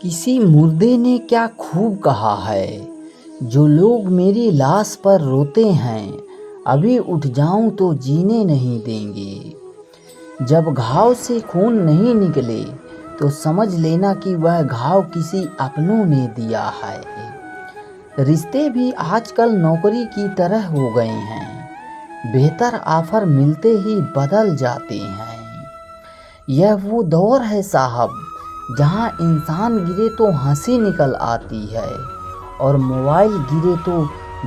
किसी मुर्दे ने क्या खूब कहा है, जो लोग मेरी लाश पर रोते हैं, अभी उठ जाऊं तो जीने नहीं देंगे। जब घाव से खून नहीं निकले तो समझ लेना कि वह घाव किसी अपनों ने दिया है। रिश्ते भी आजकल नौकरी की तरह हो गए हैं, बेहतर ऑफर मिलते ही बदल जाते हैं। यह वो दौर है साहब, जहां इंसान गिरे तो हंसी निकल आती है और मोबाइल गिरे तो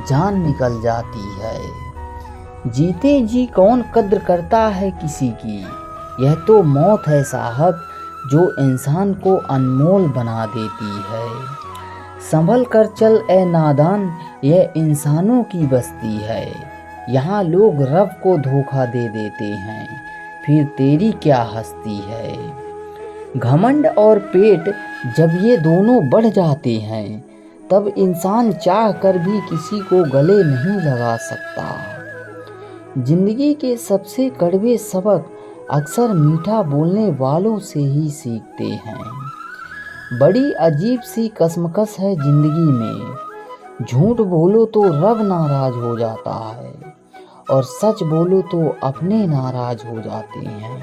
जान निकल जाती है। जीते जी कौन कद्र करता है किसी की, यह तो मौत है साहब जो इंसान को अनमोल बना देती है। संभल कर चल ए नादान, यह इंसानों की बस्ती है। यहाँ लोग रब को धोखा दे देते हैं, फिर तेरी क्या हस्ती है। घमंड और पेट जब ये दोनों बढ़ जाते हैं, तब इंसान चाह कर भी किसी को गले नहीं लगा सकता। जिंदगी के सबसे कड़वे सबक अक्सर मीठा बोलने वालों से ही सीखते हैं। बड़ी अजीब सी कसमकस है जिंदगी में, झूठ बोलो तो रब नाराज हो जाता है और सच बोलो तो अपने नाराज हो जाते हैं।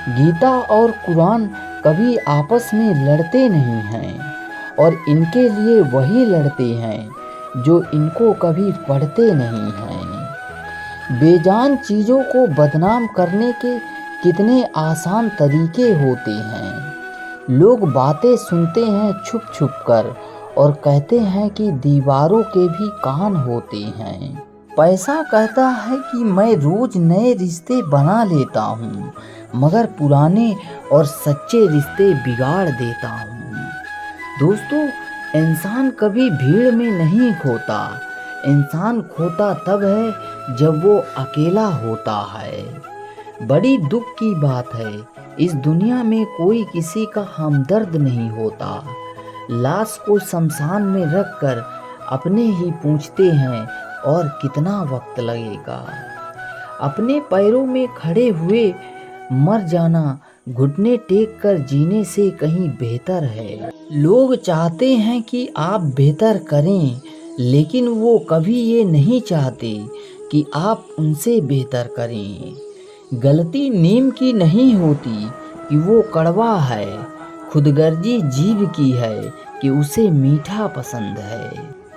गीता और कुरान कभी आपस में लड़ते नहीं हैं और इनके लिए वही लड़ते हैं जो इनको कभी पढ़ते नहीं हैं। बेजान चीज़ों को बदनाम करने के कितने आसान तरीके होते हैं। लोग बातें सुनते हैं छुप छुप कर और कहते हैं कि दीवारों के भी कान होते हैं। पैसा कहता है कि मैं रोज नए रिश्ते बना लेता हूँ, मगर पुराने और सच्चे रिश्ते बिगाड़ देता हूँ। दोस्तों, इंसान कभी भीड़ में नहीं खोता, इंसान खोता तब है जब वो अकेला होता है। बड़ी दुख की बात है, इस दुनिया में कोई किसी का हमदर्द नहीं होता। लाश को शमशान में रखकर अपने ही पूछते हैं और कितना वक्त लगेगा। अपने पैरों में खड़े हुए मर जाना घुटने टेक कर जीने से कहीं बेहतर है। लोग चाहते हैं कि आप बेहतर करें, लेकिन वो कभी ये नहीं चाहते कि आप उनसे बेहतर करें। गलती नीम की नहीं होती कि वो कड़वा है, खुदगर्जी जीव की है कि उसे मीठा पसंद है।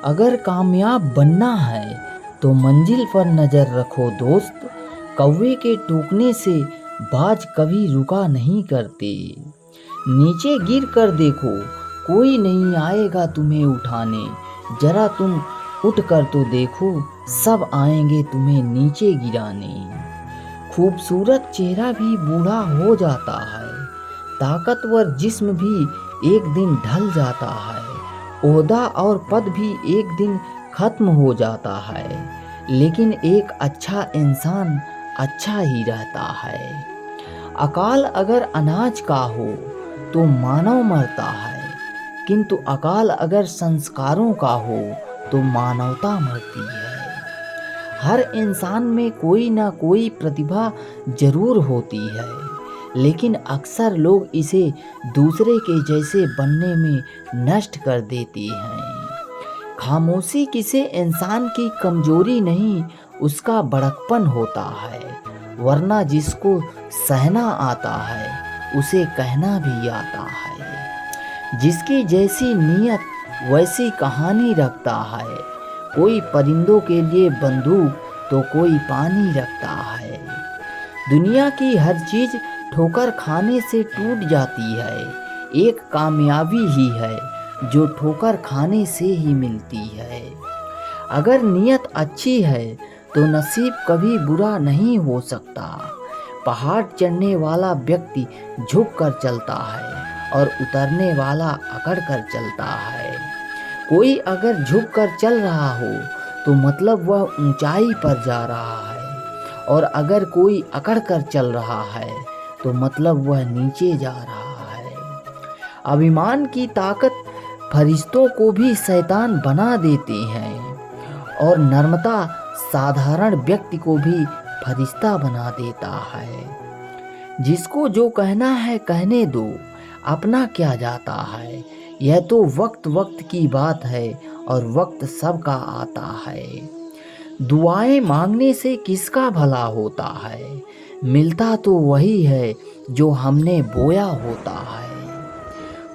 अगर कामयाब बनना है तो मंजिल पर नजर रखो दोस्त, कौवे के टूकने से बाज कभी रुका नहीं करते। नीचे गिर कर देखो, कोई नहीं आएगा तुम्हें उठाने, जरा तुम उठ कर तो देखो, सब आएंगे तुम्हें नीचे गिराने। खूबसूरत चेहरा भी बूढ़ा हो जाता है, ताकतवर जिस्म भी एक दिन ढल जाता है, ओहदा और पद भी एक दिन खत्म हो जाता है, लेकिन एक अच्छा इंसान अच्छा ही रहता है। अकाल अगर अनाज का हो तो मानव मरता है, किंतु अकाल अगर संस्कारों का हो तो मानवता मरती है। हर इंसान में कोई ना कोई प्रतिभा जरूर होती है, लेकिन अक्सर लोग इसे दूसरे के जैसे बनने में नष्ट कर देते हैं। खामोशी किसी इंसान की कमजोरी नहीं, उसका बड़कपन होता है, वरना जिसको सहना आता है उसे कहना भी आता है। जिसकी जैसी नीयत वैसी कहानी रखता है, कोई परिंदों के लिए बंदूक तो कोई पानी रखता है। दुनिया की हर चीज ठोकर खाने से टूट जाती है, एक कामयाबी ही है जो ठोकर खाने से ही मिलती है। अगर नीयत अच्छी है तो नसीब कभी बुरा नहीं हो सकता। पहाड़ चढ़ने वाला व्यक्ति झुक कर चलता है और उतरने वाला अकड़ कर चलता है। कोई अगर झुक कर चल रहा हो तो मतलब वह ऊंचाई पर जा रहा है, और अगर कोई अकड़ कर चल रहा है तो मतलब वह नीचे जा रहा है। अभिमान की ताकत फरिश्तों को भी शैतान बना देते हैं, और नम्रता साधारण व्यक्ति को भी फरिश्ता बना देता है। जिसको जो कहना है कहने दो, अपना क्या जाता है। यह तो वक्त वक्त की बात है और वक्त सबका आता है। दुआएं मांगने से किसका भला होता है, मिलता तो वही है जो हमने बोया होता है।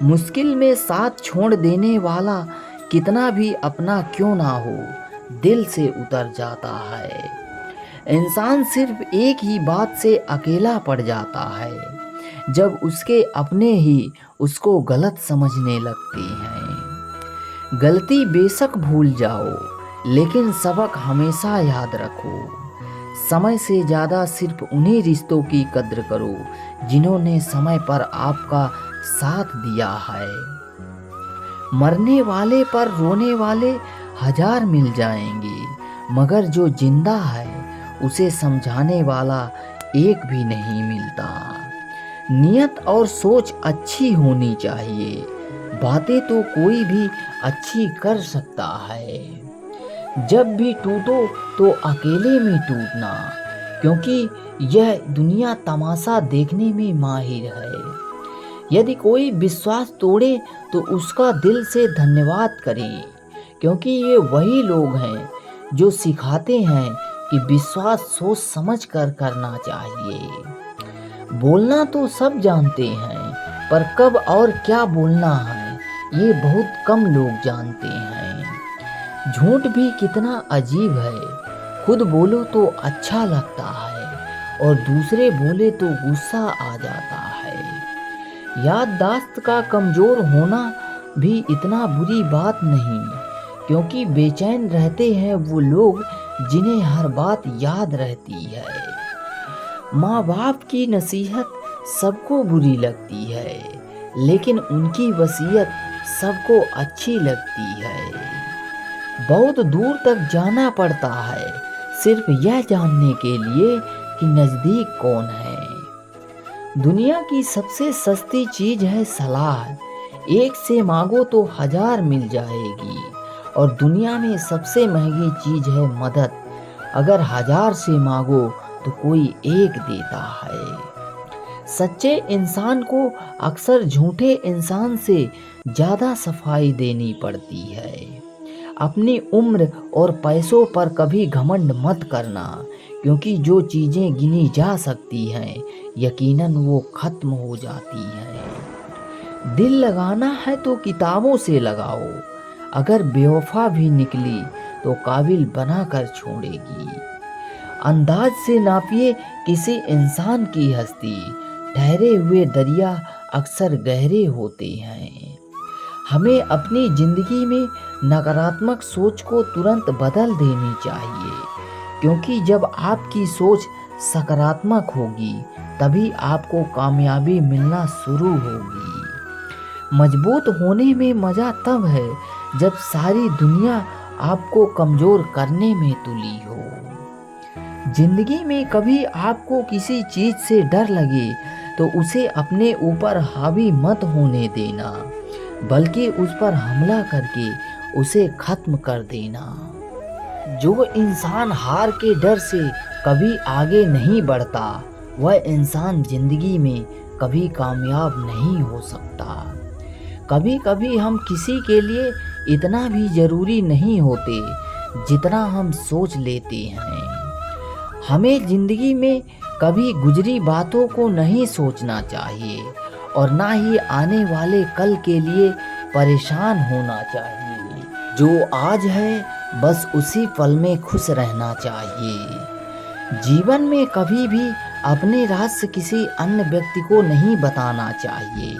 मुश्किल में साथ छोड़ देने वाला कितना भी अपना क्यों ना हो, दिल से उतर जाता है। इंसान सिर्फ एक ही बात से अकेला पड़ जाता है, जब उसके अपने ही उसको गलत समझने लगते हैं। गलती बेशक भूल जाओ, लेकिन सबक हमेशा याद रखो। समय से ज़्यादा सिर्फ उन्हीं रिश्तों की कद्र करो जिन्होंने समय पर आपका साथ दिया है। मरने वाले पर रोने वाले हजार मिल जाएंगे, मगर जो जिंदा है उसे समझाने वाला एक भी नहीं मिलता। नियत और सोच अच्छी होनी चाहिए, बातें तो कोई भी अच्छी कर सकता है। जब भी टूटो तो अकेले में टूटना, क्योंकि यह दुनिया तमाशा देखने में माहिर है। यदि कोई विश्वास तोड़े तो उसका दिल से धन्यवाद करें, क्योंकि ये वही लोग हैं जो सिखाते हैं कि विश्वास सोच समझ कर करना चाहिए। बोलना तो सब जानते हैं, पर कब और क्या बोलना है ये बहुत कम लोग जानते हैं। झूठ भी कितना अजीब है, खुद बोलो तो अच्छा लगता है और दूसरे बोले तो गुस्सा आ जाता है। याददाश्त का कमज़ोर होना भी इतना बुरी बात नहीं, क्योंकि बेचैन रहते हैं वो लोग जिन्हें हर बात याद रहती है। माँ बाप की नसीहत सबको बुरी लगती है, लेकिन उनकी वसीयत सबको अच्छी लगती है। बहुत दूर तक जाना पड़ता है सिर्फ यह जानने के लिए कि नज़दीक कौन है। दुनिया की सबसे सस्ती चीज़ है सलाह, एक से मांगो तो हजार मिल जाएगी। और दुनिया में सबसे महंगी चीज़ है मदद, अगर हजार से मांगो तो कोई एक देता है। सच्चे इंसान को अक्सर झूठे इंसान से ज़्यादा सफाई देनी पड़ती है। अपनी उम्र और पैसों पर कभी घमंड मत करना, क्योंकि जो चीज़ें गिनी जा सकती हैं यकीनन वो ख़त्म हो जाती हैं। दिल लगाना है तो किताबों से लगाओ, अगर बेवफा भी निकली तो काबिल बना कर छोड़ेगी। अंदाज से नापिए किसी इंसान की हस्ती, ठहरे हुए दरिया अक्सर गहरे होते हैं। हमें अपनी ज़िंदगी में नकारात्मक सोच को तुरंत बदल देनी चाहिए, क्योंकि जब आपकी सोच सकारात्मक होगी तभी आपको कामयाबी मिलना शुरू होगी। मजबूत होने में मज़ा तब है जब सारी दुनिया आपको कमज़ोर करने में तुली हो। जिंदगी में कभी आपको किसी चीज़ से डर लगे तो उसे अपने ऊपर हावी मत होने देना, बल्कि उस पर हमला करके उसे ख़त्म कर देना। जो इंसान हार के डर से कभी आगे नहीं बढ़ता, वह इंसान जिंदगी में कभी कामयाब नहीं हो सकता। कभी कभी हम किसी के लिए इतना भी ज़रूरी नहीं होते जितना हम सोच लेते हैं। हमें ज़िंदगी में कभी गुजरी बातों को नहीं सोचना चाहिए और ना ही आने वाले कल के लिए परेशान होना चाहिए। जो आज है बस उसी पल में खुश रहना चाहिए। जीवन में कभी भी अपने राज किसी अन्य व्यक्ति को नहीं बताना चाहिए,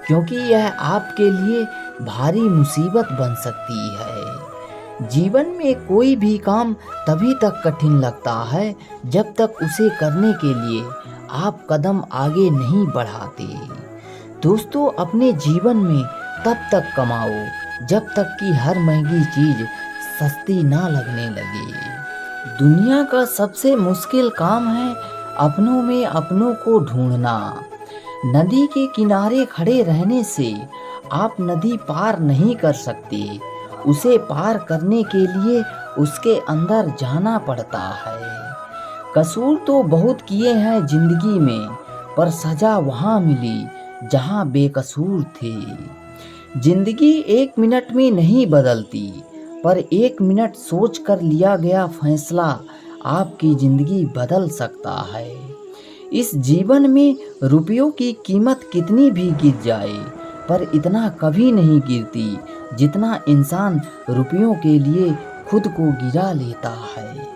क्योंकि यह आपके लिए भारी मुसीबत बन सकती है। जीवन में कोई भी काम तभी तक कठिन लगता है जब तक उसे करने के लिए आप कदम आगे नहीं बढ़ाते। दोस्तों, अपने जीवन में तब तक कमाओ जब तक कि हर महंगी चीज़ सस्ती ना लगने लगे। दुनिया का सबसे मुश्किल काम है अपनों में अपनों को ढूंढना। नदी के किनारे खड़े रहने से आप नदी पार नहीं कर सकते, उसे पार करने के लिए उसके अंदर जाना पड़ता है। कसूर तो बहुत किए हैं जिंदगी में, पर सजा वहाँ मिली जहां बेकसूर थे। जिंदगी 1 मिनट में नहीं बदलती, पर 1 मिनट सोच कर लिया गया फैसला आपकी जिंदगी बदल सकता है। इस जीवन में रुपयों की कीमत कितनी भी गिर जाए, पर इतना कभी नहीं गिरती जितना इंसान रुपयों के लिए खुद को गिरा लेता है।